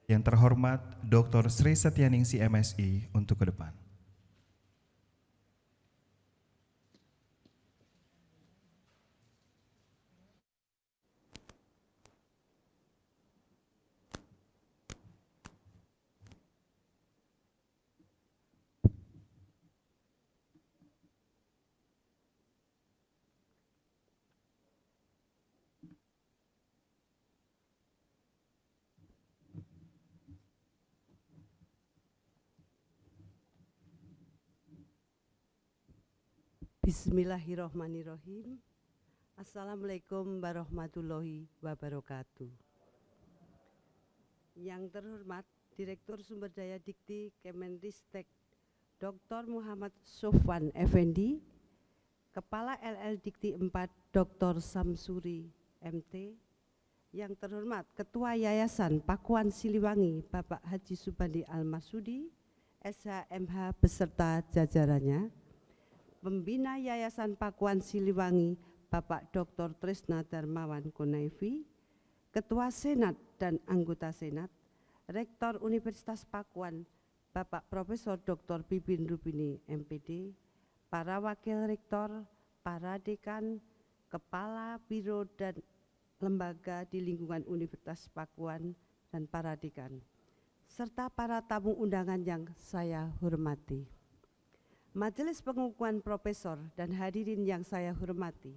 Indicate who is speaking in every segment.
Speaker 1: Yang terhormat Dr. Sri Setyaningsih MSI untuk ke depan.
Speaker 2: Bismillahirrahmanirrahim. Assalamualaikum warahmatullahi wabarakatuh. Yang terhormat Direktur Sumber Daya Dikti Kemenristek Dr. Muhammad Sofwan Effendi, Kepala LL Dikti 4 Dr. Samsuri MT, yang terhormat Ketua Yayasan Pakuan Siliwangi Bapak Haji Subandi Al-Masudi, SHMH beserta jajarannya, Pembina Yayasan Pakuan Siliwangi Bapak Dr. Trisna Darmawan Konaifi, Ketua Senat dan anggota Senat, Rektor Universitas Pakuan Bapak Profesor Dr. Pipin Rubini MPD, para Wakil Rektor, para Dekan, Kepala Biro dan Lembaga di lingkungan Universitas Pakuan dan para Dekan, serta para tamu undangan yang saya hormati. Majelis Pengukuhan Profesor dan hadirin yang saya hormati,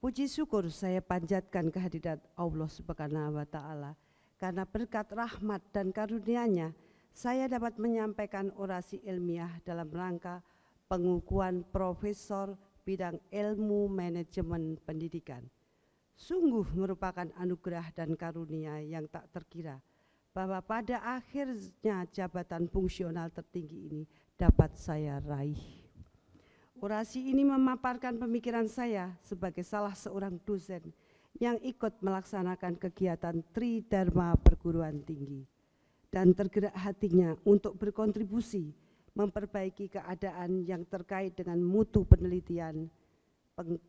Speaker 2: puji syukur saya panjatkan kehadirat Allah Subhanahu wa Ta'ala, karena berkat rahmat dan karunia-Nya saya dapat menyampaikan orasi ilmiah dalam rangka pengukuhan profesor bidang ilmu manajemen pendidikan. Sungguh merupakan anugerah dan karunia yang tak terkira bahwa pada akhirnya jabatan fungsional tertinggi ini dapat saya raih. Orasi ini memaparkan pemikiran saya sebagai salah seorang dosen yang ikut melaksanakan kegiatan Tridharma Perguruan Tinggi dan tergerak hatinya untuk berkontribusi memperbaiki keadaan yang terkait dengan mutu penelitian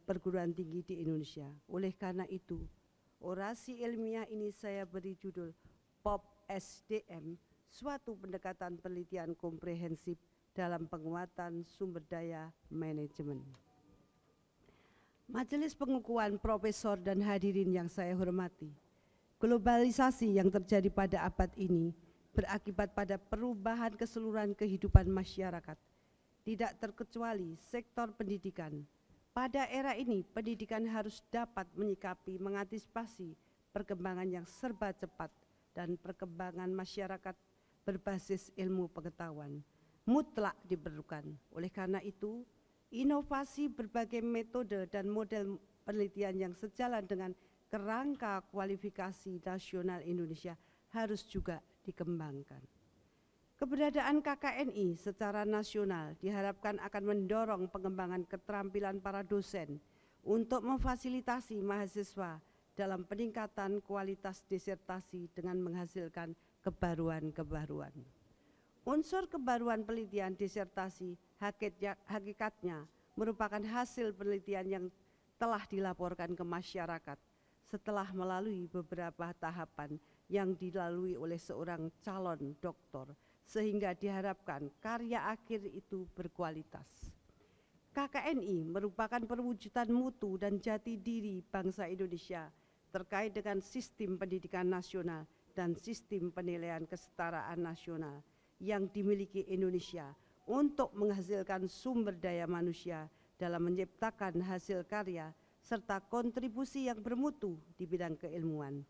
Speaker 2: perguruan tinggi di Indonesia. Oleh karena itu, orasi ilmiah ini saya beri judul POP SDM, suatu pendekatan penelitian komprehensif dalam penguatan sumber daya manajemen. Majelis Pengukuhan Profesor dan hadirin yang saya hormati, globalisasi yang terjadi pada abad ini berakibat pada perubahan keseluruhan kehidupan masyarakat, tidak terkecuali sektor pendidikan. Pada era ini, pendidikan harus dapat menyikapi, mengantisipasi perkembangan yang serba cepat dan perkembangan masyarakat berbasis ilmu pengetahuan mutlak diperlukan. Oleh karena itu, inovasi berbagai metode dan model penelitian yang sejalan dengan kerangka kualifikasi nasional Indonesia harus juga dikembangkan. Keberadaan KKNI secara nasional diharapkan akan mendorong pengembangan keterampilan para dosen untuk memfasilitasi mahasiswa dalam peningkatan kualitas disertasi dengan menghasilkan kebaruan-kebaruan. Unsur kebaruan penelitian disertasi hakikatnya merupakan hasil penelitian yang telah dilaporkan ke masyarakat setelah melalui beberapa tahapan yang dilalui oleh seorang calon doktor, sehingga diharapkan karya akhir itu berkualitas. KKNI merupakan perwujudan mutu dan jati diri bangsa Indonesia terkait dengan sistem pendidikan nasional dan sistem penilaian kesetaraan nasional yang dimiliki Indonesia untuk menghasilkan sumber daya manusia dalam menciptakan hasil karya serta kontribusi yang bermutu di bidang keilmuan.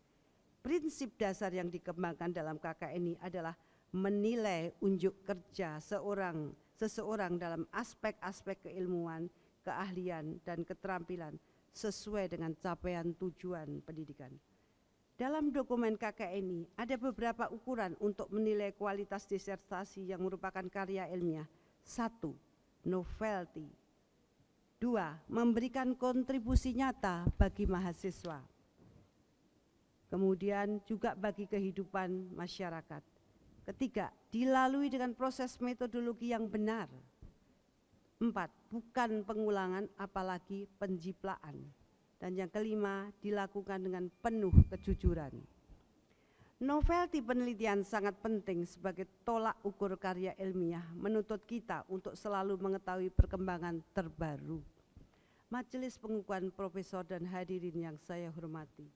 Speaker 2: Prinsip dasar yang dikembangkan dalam KKNI adalah menilai unjuk kerja seseorang dalam aspek-aspek keilmuan, keahlian, dan keterampilan sesuai dengan capaian tujuan pendidikan. Dalam dokumen KKNI ada beberapa ukuran untuk menilai kualitas disertasi yang merupakan karya ilmiah. 1. Novelty. 2. Memberikan kontribusi nyata bagi mahasiswa. Kemudian juga bagi kehidupan masyarakat. Ketiga, dilalui dengan proses metodologi yang benar. 4. Bukan pengulangan apalagi penjiplaan. Dan yang kelima, dilakukan dengan penuh kejujuran. Novelty penelitian sangat penting sebagai tolak ukur karya ilmiah, menuntut kita untuk selalu mengetahui perkembangan terbaru. Majelis Pengukuhan Profesor dan hadirin yang saya hormati,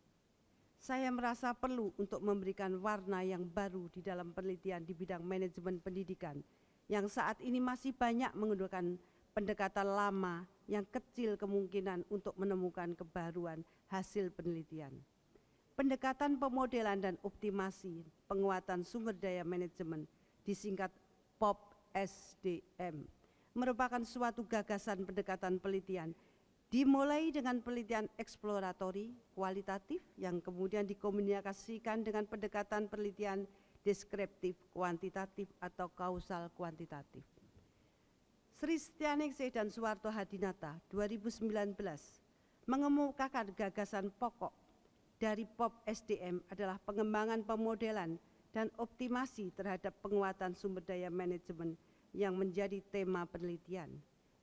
Speaker 2: saya merasa perlu untuk memberikan warna yang baru di dalam penelitian di bidang manajemen pendidikan yang saat ini masih banyak menggunakan pendekatan lama yang kecil kemungkinan untuk menemukan kebaruan hasil penelitian. Pendekatan pemodelan dan optimasi penguatan sumber daya manajemen disingkat POP-SDM merupakan suatu gagasan pendekatan penelitian dimulai dengan penelitian eksploratori kualitatif yang kemudian dikomunikasikan dengan pendekatan penelitian deskriptif kuantitatif atau kausal kuantitatif. Sri Setyaningsih dan Suwarto Hadinata 2019 mengemukakan gagasan pokok dari POP-SDM adalah pengembangan pemodelan dan optimasi terhadap penguatan sumber daya manajemen yang menjadi tema penelitian,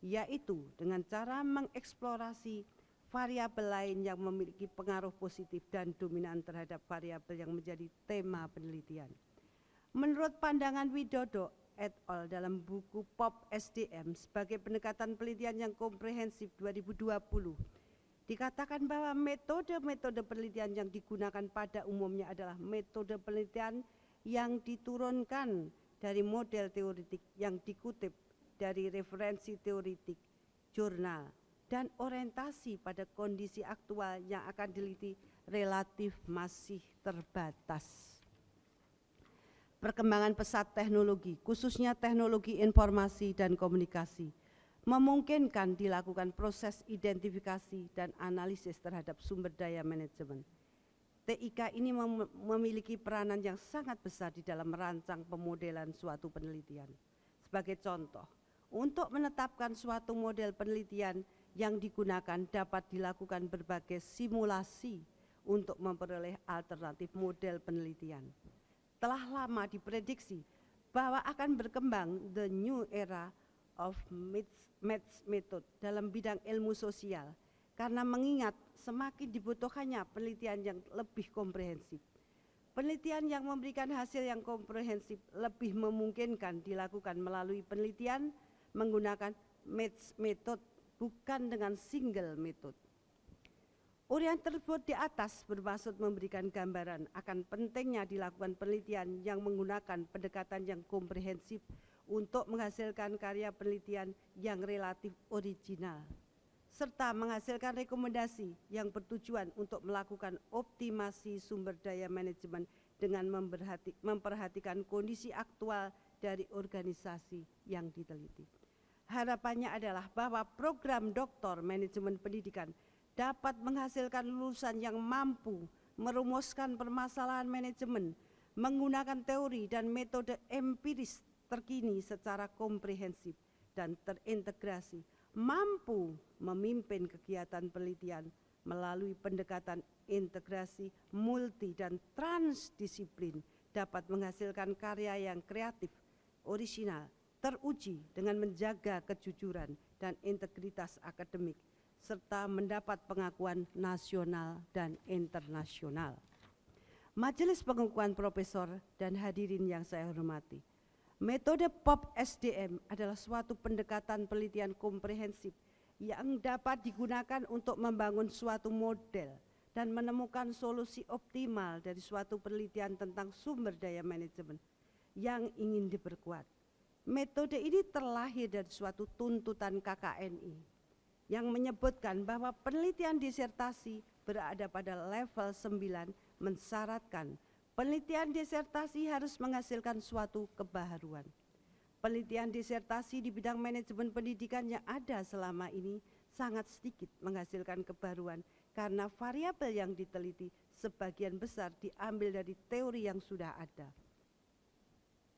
Speaker 2: yaitu dengan cara mengeksplorasi variabel lain yang memiliki pengaruh positif dan dominan terhadap variabel yang menjadi tema penelitian. Menurut pandangan Widodo et al. Dalam buku POP-SDM sebagai pendekatan penelitian yang komprehensif 2020, dikatakan bahwa metode-metode penelitian yang digunakan pada umumnya adalah metode penelitian yang diturunkan dari model teoretik yang dikutip dari referensi teoretik, jurnal, dan orientasi pada kondisi aktual yang akan diteliti relatif masih terbatas. Perkembangan pesat teknologi, khususnya teknologi informasi dan komunikasi, memungkinkan dilakukan proses identifikasi dan analisis terhadap sumber daya manajemen. TIK ini memiliki peranan yang sangat besar di dalam merancang pemodelan suatu penelitian. Sebagai contoh, untuk menetapkan suatu model penelitian yang digunakan dapat dilakukan berbagai simulasi untuk memperoleh alternatif model penelitian. Telah lama diprediksi bahwa akan berkembang the new era of match method dalam bidang ilmu sosial karena mengingat semakin dibutuhkannya penelitian yang lebih komprehensif. Penelitian yang memberikan hasil yang komprehensif lebih memungkinkan dilakukan melalui penelitian menggunakan match method bukan dengan single method. Uraian tersebut di atas bermaksud memberikan gambaran akan pentingnya dilakukan penelitian yang menggunakan pendekatan yang komprehensif untuk menghasilkan karya penelitian yang relatif original, serta menghasilkan rekomendasi yang bertujuan untuk melakukan optimasi sumber daya manajemen dengan memperhatikan kondisi aktual dari organisasi yang diteliti. Harapannya adalah bahwa program Doktor Manajemen Pendidikan dapat menghasilkan lulusan yang mampu merumuskan permasalahan manajemen menggunakan teori dan metode empiris terkini secara komprehensif dan terintegrasi, mampu memimpin kegiatan penelitian melalui pendekatan integrasi multi dan transdisiplin, dapat menghasilkan karya yang kreatif, orisinal, teruji dengan menjaga kejujuran dan integritas akademik, serta mendapat pengakuan nasional dan internasional. Majelis Pengukuhan Profesor dan hadirin yang saya hormati, metode POP-SDM adalah suatu pendekatan penelitian komprehensif yang dapat digunakan untuk membangun suatu model dan menemukan solusi optimal dari suatu penelitian tentang sumber daya manajemen yang ingin diperkuat. Metode ini terlahir dari suatu tuntutan KKNI yang menyebutkan bahwa penelitian disertasi berada pada level 9 mensyaratkan penelitian disertasi harus menghasilkan suatu kebaharuan. Penelitian disertasi di bidang manajemen pendidikan yang ada selama ini sangat sedikit menghasilkan kebaruan karena variabel yang diteliti sebagian besar diambil dari teori yang sudah ada.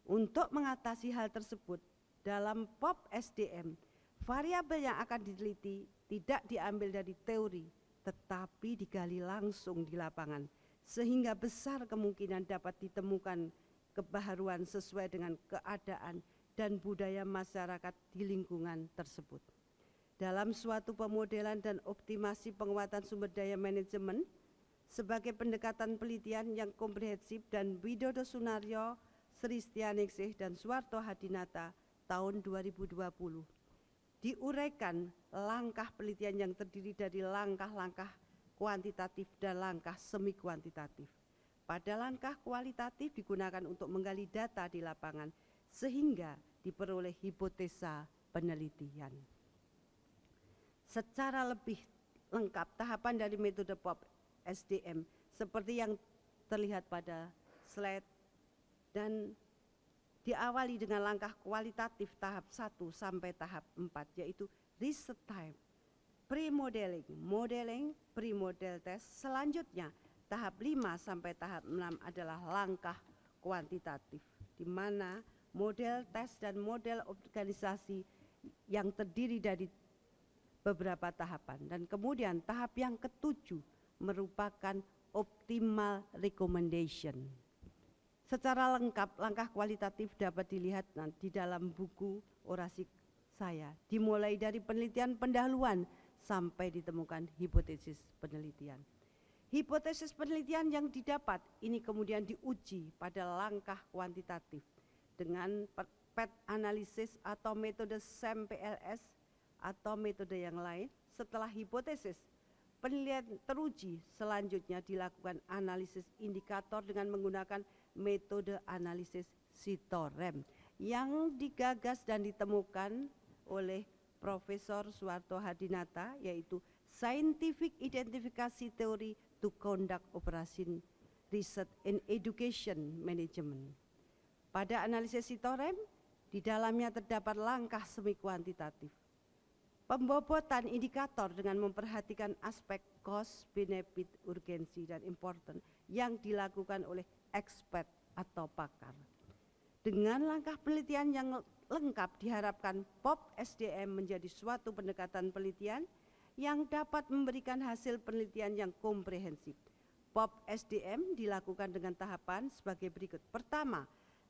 Speaker 2: Untuk mengatasi hal tersebut, dalam POP-SDM, variabel yang akan diteliti tidak diambil dari teori, tetapi digali langsung di lapangan, sehingga besar kemungkinan dapat ditemukan kebaharuan sesuai dengan keadaan dan budaya masyarakat di lingkungan tersebut. Dalam suatu pemodelan dan optimasi penguatan sumber daya manajemen, sebagai pendekatan penelitian yang komprehensif, dan Widodo Sunaryo, Sri Setianingsih, dan Suwarto Hadinata tahun 2020. Diuraikan langkah penelitian yang terdiri dari langkah-langkah kuantitatif dan langkah semi kuantitatif. Pada langkah kualitatif digunakan untuk menggali data di lapangan sehingga diperoleh hipotesa penelitian. Secara lebih lengkap tahapan dari metode POP SDM seperti yang terlihat pada slide dan diawali dengan langkah kualitatif tahap 1 sampai tahap 4, yaitu research time, pre-modeling, modeling, pre-model test. Selanjutnya tahap 5 sampai tahap 6 adalah langkah kuantitatif, di mana model tes dan model organisasi yang terdiri dari beberapa tahapan. Dan kemudian tahap yang ketujuh merupakan optimal recommendation. Secara lengkap langkah kualitatif dapat dilihat di dalam buku orasi saya, dimulai dari penelitian pendahuluan sampai ditemukan hipotesis penelitian. Hipotesis penelitian yang didapat ini kemudian diuji pada langkah kuantitatif dengan PET analisis atau metode SAM-PLS atau metode yang lain. Setelah hipotesis penelitian teruji, selanjutnya dilakukan analisis indikator dengan menggunakan metode analisis Sitorem yang digagas dan ditemukan oleh Profesor Suwarto Hadinata, yaitu Scientific Identification Theory to Conduct Operation Research in Education Management. Pada analisis Sitorem, di dalamnya terdapat langkah semi kuantitatif. Pembobotan indikator dengan memperhatikan aspek cost, benefit, urgensi, dan important yang dilakukan oleh expert atau pakar. Dengan langkah penelitian yang lengkap diharapkan POP SDM menjadi suatu pendekatan penelitian yang dapat memberikan hasil penelitian yang komprehensif. POP SDM dilakukan dengan tahapan sebagai berikut. Pertama,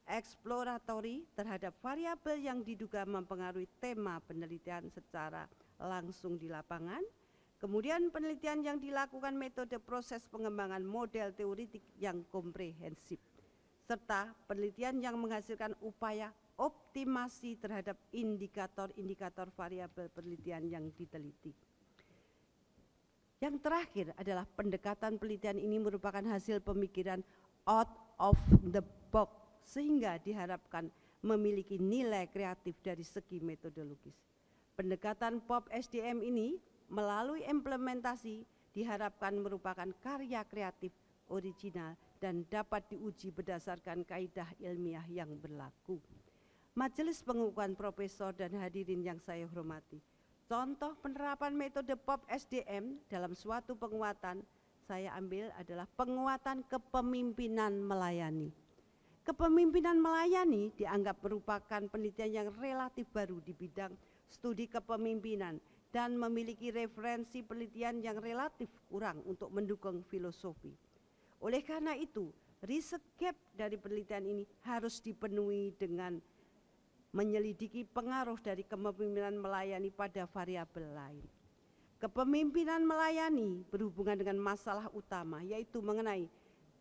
Speaker 2: eksploratory terhadap variabel yang diduga mempengaruhi tema penelitian secara langsung di lapangan. Kemudian penelitian yang dilakukan metode proses pengembangan model teoretik yang komprehensif, serta penelitian yang menghasilkan upaya optimasi terhadap indikator-indikator variabel penelitian yang diteliti. Yang terakhir adalah pendekatan penelitian ini merupakan hasil pemikiran out of the box sehingga diharapkan memiliki nilai kreatif dari segi metodologis. Pendekatan POP SDM ini melalui implementasi diharapkan merupakan karya kreatif original dan dapat diuji berdasarkan kaidah ilmiah yang berlaku. Majelis pengukuhan profesor dan hadirin yang saya hormati, contoh penerapan metode POP SDM dalam suatu penguatan saya ambil adalah penguatan kepemimpinan melayani. Kepemimpinan melayani dianggap merupakan penelitian yang relatif baru di bidang studi kepemimpinan dan memiliki referensi penelitian yang relatif kurang untuk mendukung filosofi. Oleh karena itu, riset gap dari penelitian ini harus dipenuhi dengan menyelidiki pengaruh dari kepemimpinan melayani pada variabel lain. Kepemimpinan melayani berhubungan dengan masalah utama, yaitu mengenai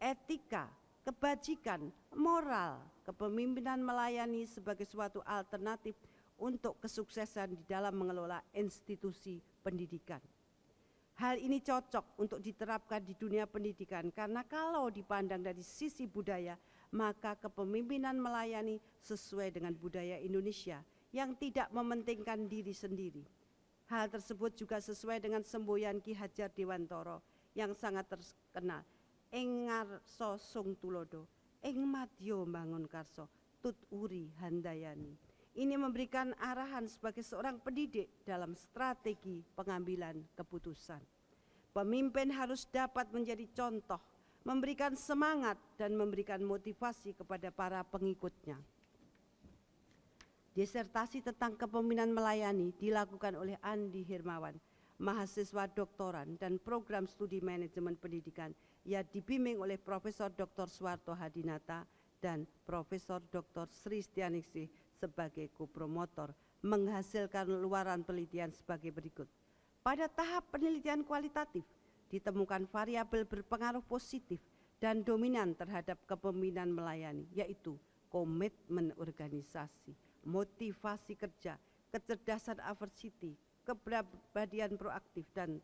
Speaker 2: etika, kebajikan, moral. Kepemimpinan melayani sebagai suatu alternatif untuk kesuksesan di dalam mengelola institusi pendidikan. Hal ini cocok untuk diterapkan di dunia pendidikan karena kalau dipandang dari sisi budaya, maka kepemimpinan melayani sesuai dengan budaya Indonesia yang tidak mementingkan diri sendiri. Hal tersebut juga sesuai dengan semboyan Ki Hajar Dewantara yang sangat terkenal. Ing ngarsa sung tulodo, ing madya mbangun karsa, tut uri handayani. Ini memberikan arahan sebagai seorang pendidik dalam strategi pengambilan keputusan. Pemimpin harus dapat menjadi contoh, memberikan semangat dan memberikan motivasi kepada para pengikutnya. Disertasi tentang kepemimpinan melayani dilakukan oleh Andi Hermawan, mahasiswa doktoran dan program studi manajemen pendidikan yang dibimbing oleh Profesor Dr. Suwarto Hadinata dan Profesor Dr. Sri Setianingsih sebagai kopromotor, menghasilkan luaran penelitian sebagai berikut. Pada tahap penelitian kualitatif, ditemukan variabel berpengaruh positif dan dominan terhadap kepemimpinan melayani, yaitu komitmen organisasi, motivasi kerja, kecerdasan aversity, kepribadian proaktif, dan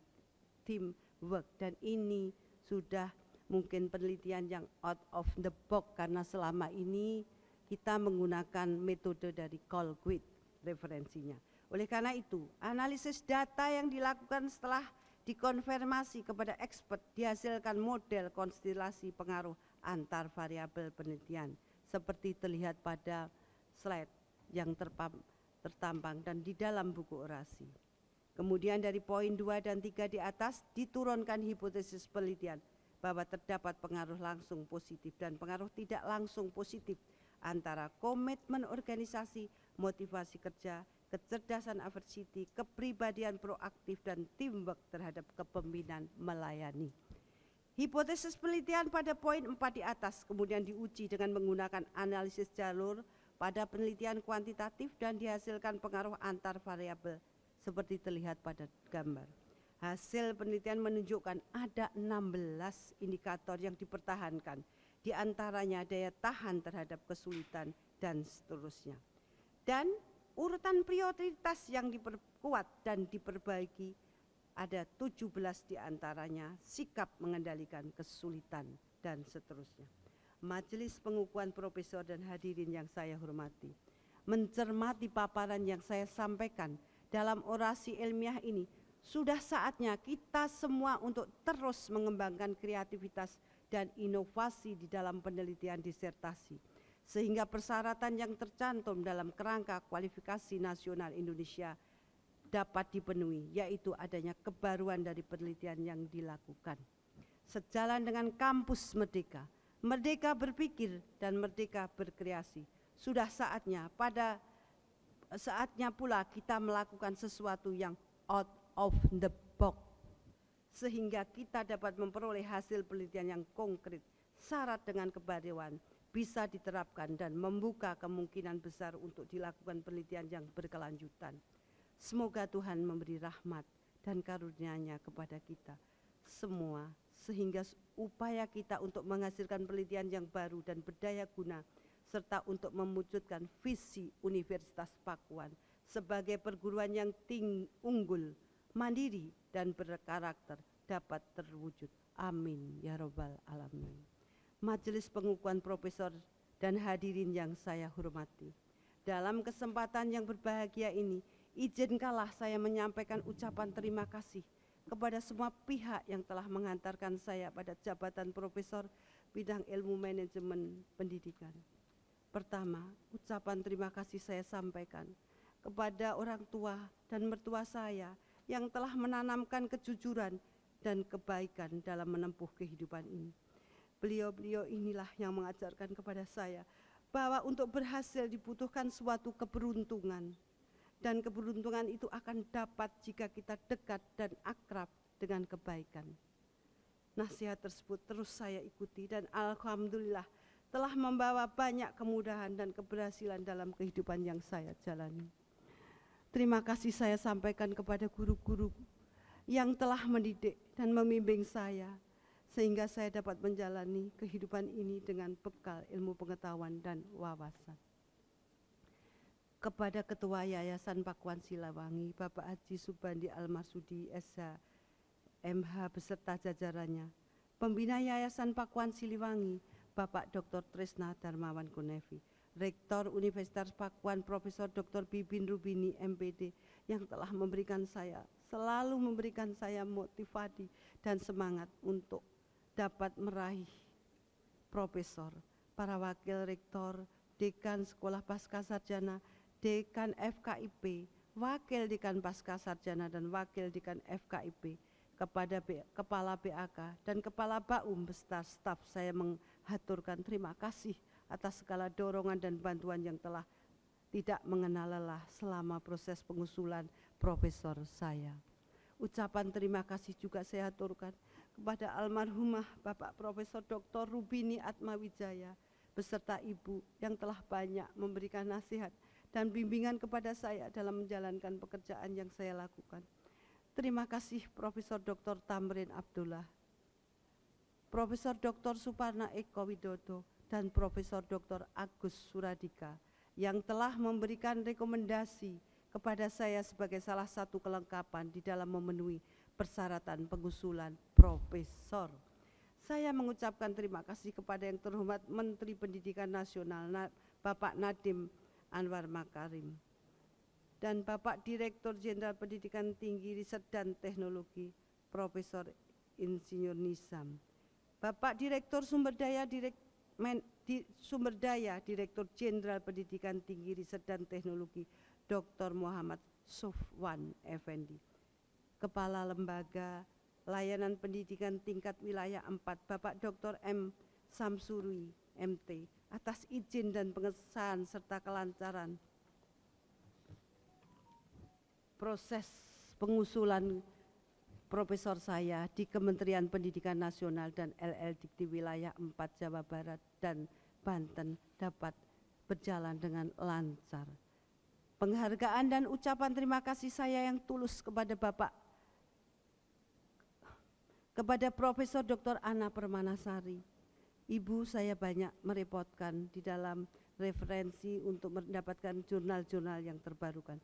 Speaker 2: teamwork. Dan ini sudah mungkin penelitian yang out of the box, karena selama ini kita menggunakan metode dari Colquitt referensinya. Oleh karena itu, analisis data yang dilakukan setelah dikonfirmasi kepada expert dihasilkan model konstelasi pengaruh antar variabel penelitian seperti terlihat pada slide yang tertampang dan di dalam buku orasi. Kemudian dari poin 2 dan 3 di atas diturunkan hipotesis penelitian bahwa terdapat pengaruh langsung positif dan pengaruh tidak langsung positif antara komitmen organisasi, motivasi kerja, kecerdasan aversity, kepribadian proaktif, dan teamwork terhadap kepemimpinan melayani. Hipotesis penelitian pada poin 4 di atas kemudian diuji dengan menggunakan analisis jalur pada penelitian kuantitatif dan dihasilkan pengaruh antar variabel seperti terlihat pada gambar. Hasil penelitian menunjukkan ada 16 indikator yang dipertahankan, di antaranya daya tahan terhadap kesulitan dan seterusnya. Dan urutan prioritas yang diperkuat dan diperbaiki ada 17 di antaranya sikap mengendalikan kesulitan dan seterusnya. Majelis pengukuhan profesor dan hadirin yang saya hormati, mencermati paparan yang saya sampaikan dalam orasi ilmiah ini, sudah saatnya kita semua untuk terus mengembangkan kreativitas dan inovasi di dalam penelitian disertasi, sehingga persyaratan yang tercantum dalam kerangka kualifikasi nasional Indonesia dapat dipenuhi, yaitu adanya kebaruan dari penelitian yang dilakukan. Sejalan dengan kampus merdeka, merdeka berpikir dan merdeka berkreasi, sudah saatnya pula kita melakukan sesuatu yang out of the box, sehingga kita dapat memperoleh hasil penelitian yang konkret, syarat dengan kebaruan, bisa diterapkan dan membuka kemungkinan besar untuk dilakukan penelitian yang berkelanjutan. Semoga Tuhan memberi rahmat dan karunia-Nya kepada kita semua, sehingga upaya kita untuk menghasilkan penelitian yang baru dan berdaya guna, serta untuk mewujudkan visi Universitas Pakuan sebagai perguruan yang unggul, mandiri, dan berkarakter dapat terwujud. Amin ya robbal alamin. Majelis pengukuhan profesor dan hadirin yang saya hormati, dalam kesempatan yang berbahagia ini, izinkanlah saya menyampaikan ucapan terima kasih kepada semua pihak yang telah mengantarkan saya pada jabatan profesor bidang ilmu manajemen pendidikan. Pertama, ucapan terima kasih saya sampaikan kepada orang tua dan mertua saya yang telah menanamkan kejujuran dan kebaikan dalam menempuh kehidupan ini. Beliau-beliau inilah yang mengajarkan kepada saya bahwa untuk berhasil dibutuhkan suatu keberuntungan, dan keberuntungan itu akan dapat jika kita dekat dan akrab dengan kebaikan. Nasihat tersebut terus saya ikuti dan alhamdulillah telah membawa banyak kemudahan dan keberhasilan dalam kehidupan yang saya jalani. Terima kasih saya sampaikan kepada guru-guru yang telah mendidik dan membimbing saya, sehingga saya dapat menjalani kehidupan ini dengan bekal ilmu pengetahuan dan wawasan. Kepada Ketua Yayasan Pakuan Siliwangi, Bapak Haji Subandi Al-Marsudi SH, MH beserta jajarannya, Pembina Yayasan Pakuan Siliwangi, Bapak Dr. Trisna Darmawan Kunevi, Rektor Universitas Pakuan Profesor Dr. Bibin Rubini MPD yang telah selalu memberikan saya motivasi dan semangat untuk dapat meraih profesor, para wakil rektor, dekan sekolah Pascasarjana, dekan FKIP, wakil dekan Pascasarjana dan wakil dekan FKIP, kepada Kepala BAK dan Kepala BAUM beserta staf, saya menghaturkan terima kasih atas segala dorongan dan bantuan yang telah tidak mengenal lelah selama proses pengusulan profesor saya. Ucapan terima kasih juga saya haturkan kepada almarhumah Bapak Profesor Dr. Rubini Atmawijaya beserta Ibu yang telah banyak memberikan nasihat dan bimbingan kepada saya dalam menjalankan pekerjaan yang saya lakukan. Terima kasih Profesor Dr. Tamrin Abdullah, Profesor Dr. Suparna Eko Widodo, dan Profesor Dr. Agus Suradika yang telah memberikan rekomendasi kepada saya sebagai salah satu kelengkapan di dalam memenuhi persyaratan pengusulan profesor. Saya mengucapkan terima kasih kepada yang terhormat Menteri Pendidikan Nasional Bapak Nadiem Anwar Makarim dan Bapak Direktur Jenderal Pendidikan Tinggi Riset dan Teknologi Profesor Insinyur Nizam, Bapak Direktur Sumber Daya Direktur Jenderal Pendidikan Tinggi Riset dan Teknologi Dr. Muhammad Sofwan Effendi, Kepala Lembaga Layanan Pendidikan Tingkat Wilayah 4 Bapak Dr. M. Samsuri MT atas izin dan pengesahan serta kelancaran proses pengusulan profesor saya di Kementerian Pendidikan Nasional dan LL Dikti Wilayah 4 Jawa Barat dan Banten dapat berjalan dengan lancar. Penghargaan dan ucapan terima kasih saya yang tulus kepada Profesor Dr. Ana Permanasari. Ibu saya banyak merepotkan di dalam referensi untuk mendapatkan jurnal-jurnal yang terbarukan.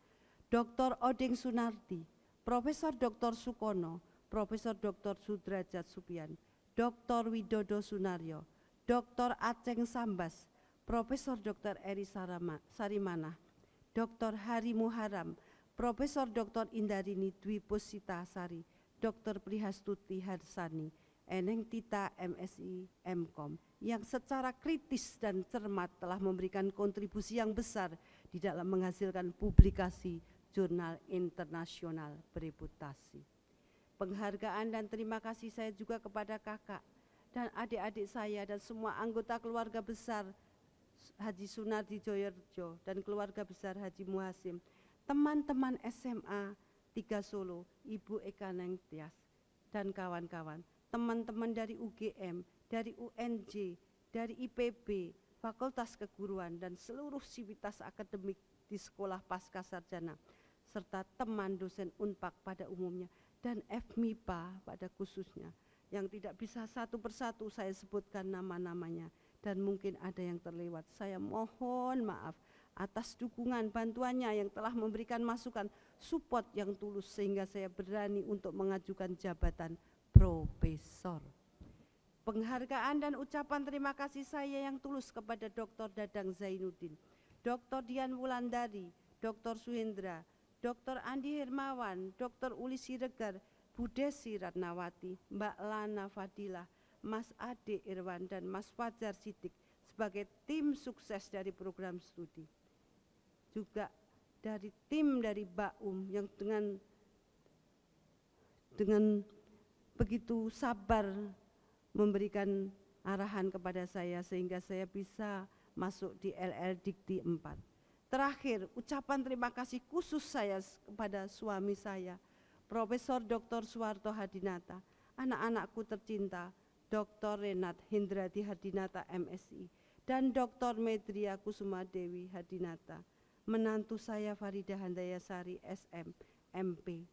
Speaker 2: Dr. Oding Sunardi, Profesor Dr. Sukono, Profesor Dr. Sudrajat Supian, Dr. Widodo Sunaryo, Dr. Aceng Sambas, Profesor Dr. Eri Sarimana, Dr. Hari Muharam, Profesor Dr. Indarini Dwi Pusita Sari, Dr. Prihastuti Harsani, Eneng Tita MSI Mkom yang secara kritis dan cermat telah memberikan kontribusi yang besar di dalam menghasilkan publikasi jurnal internasional bereputasi. Penghargaan dan terima kasih saya juga kepada kakak dan adik-adik saya dan semua anggota keluarga besar Haji Sunardi Joyorjo dan keluarga besar Haji Muhasim, teman-teman SMA 3 Solo, Ibu Eka Nengtyas dan kawan-kawan, teman-teman dari UGM, dari UNJ, dari IPB, Fakultas Keguruan dan seluruh sivitas akademik di Sekolah Pasca Sarjana, serta teman dosen Unpad pada umumnya dan FMIPA pada khususnya, yang tidak bisa satu persatu saya sebutkan nama-namanya dan mungkin ada yang terlewat. Saya mohon maaf atas dukungan bantuannya yang telah memberikan masukan support yang tulus sehingga saya berani untuk mengajukan jabatan profesor. Penghargaan dan ucapan terima kasih saya yang tulus kepada Dr. Dadang Zainuddin, Dr. Dian Wulandari, Dr. Suhendra, Dr. Andi Hermawan, Dr. Uli Siregar, Bu Desi Ratnawati, Mbak Lana Fadilah, Mas Ade Irwan dan Mas Fajar Sidik sebagai tim sukses dari program studi. Juga dari tim dari Baum yang dengan begitu sabar memberikan arahan kepada saya sehingga saya bisa masuk di LL Dikti 4. Terakhir, ucapan terima kasih khusus saya kepada suami saya, Profesor Dr. Suwarto Hadinata, anak-anakku tercinta, Dr. Renat Hindradi Hadinata MSI, dan Dr. Medria Kusuma Dewi Hadinata, menantu saya Farida Handayasari SM, MP,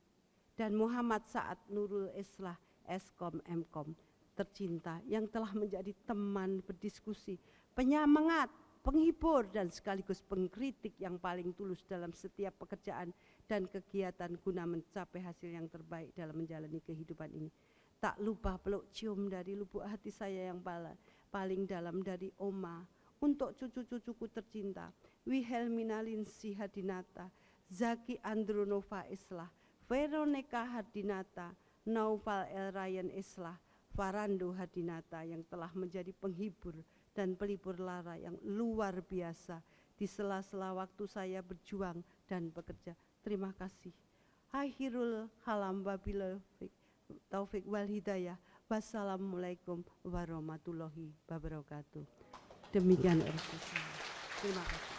Speaker 2: dan Muhammad Saad Nurul Islah, Eskom, Mkom, tercinta yang telah menjadi teman berdiskusi, penyemangat, penghibur, dan sekaligus pengkritik yang paling tulus dalam setiap pekerjaan dan kegiatan guna mencapai hasil yang terbaik dalam menjalani kehidupan ini. Tak lupa peluk cium dari lubuk hati saya yang paling dalam dari Oma, untuk cucu-cucuku tercinta, Wilhelmina Linsi Hadinata, Zaki Andronova Islah, Veronica Hadinata, Naufal El Ryan Islah, Farando Hadinata yang telah menjadi penghibur dan pelipur lara yang luar biasa di sela-sela waktu saya berjuang dan bekerja. Terima kasih. Akhirul kalam wabillahi taufik wal hidayah. Wassalamualaikum warahmatullahi wabarakatuh. Demikian urus saya. Terima kasih.